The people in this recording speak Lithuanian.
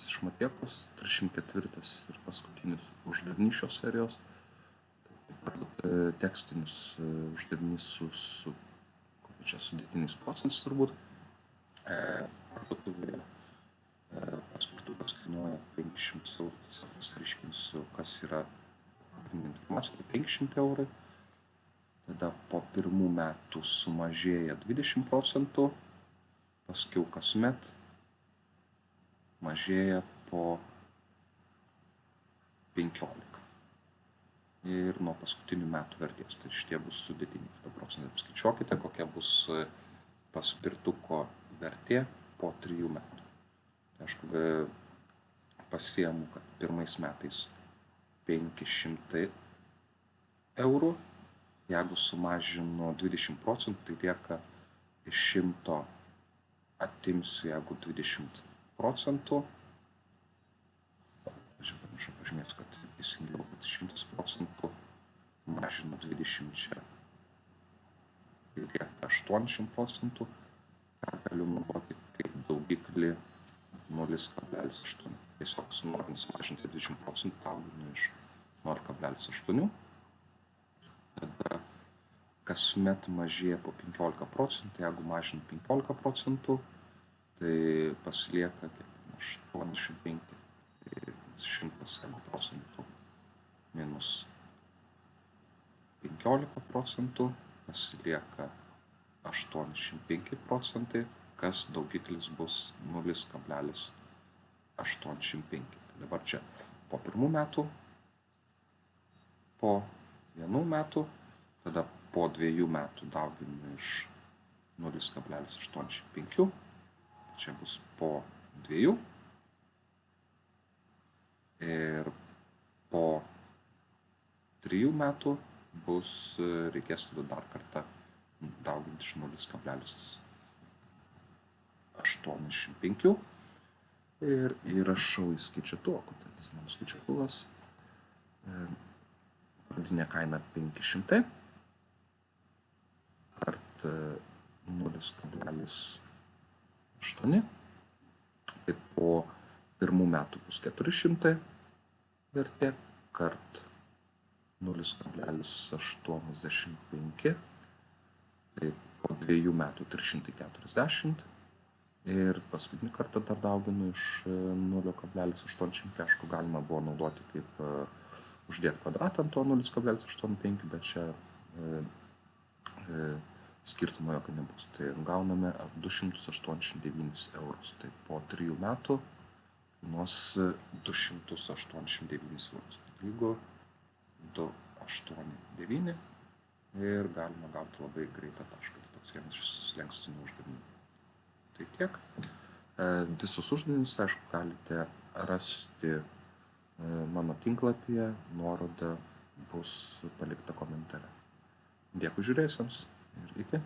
Mantas iš Matiekos, 304 ir paskutinis uždavinys šios serijos. Tekstinis uždavinys su sudėtiniais procentais turbūt. Parduotuvėje paspirtukas kainuoja 500 eurų, pasireiškinsiu, kas yra informacija, tai 500 eurų. Tada po pirmų metų sumažėja 20%, paskiau kasmet mažėja po 15%. Ir nuo paskutinių metų vertės, tai šitie bus sudėtiniai. Tada procentai apskaičiuokite, kokia bus paspirtuko vertė po 3 metų. Tai aišku, pasiemu, kad pirmais metais 500 eurų, jeigu sumažinu 20%, tai lieka iš 100 atimsiu, jeigu 20%. Pamiršau pažymėti, kad teisingiau, kad 100% mažinu 20, tai lieka 80%, ką galiu naudoti kaip daugiklį 0,8. Tiesiog norint sumažinti 20%, dauginu iš 0,8. Tada kasmet mažėja po 15%, jeigu mažinu 15%, tai pasilieka 85, tai 100% minus 15%, pasilieka 85%, kas daugiklis bus 0,85. Dabar čia po pirmų metų, po 1 metų, tada po 2 metų dauginu iš 0,85, čia bus po 2 ir po 3 metų reikės tada dar kartą dauginti iš 0,85 ir įrašau į skaičiuotuką, tai mano skaičiuotuvas. Pradinė kaina 500 kart 0,8, tai po pirmų metų bus 400 vertė kart 0,85, tai po 2 metų 340 ir paskutinį kartą dar dauginu iš 0,85, aišku, galima buvo naudoti kaip uždėti kvadratą ant to 0,85, bet čia skirtumo jokio nebus. Tai gauname 289 eurus. Tai po 3 metų kainuos 289 eurus. Tai lygu 289 ir galima gauti labai greitą tašką. Tai toks vienas iš slenkstinių uždavinių. Tai tiek. Visus uždavinius, aišku, galite rasti mano tinklapyje, nuoroda bus palikta komentare. Dėkui žiūrėjusiems ir iki.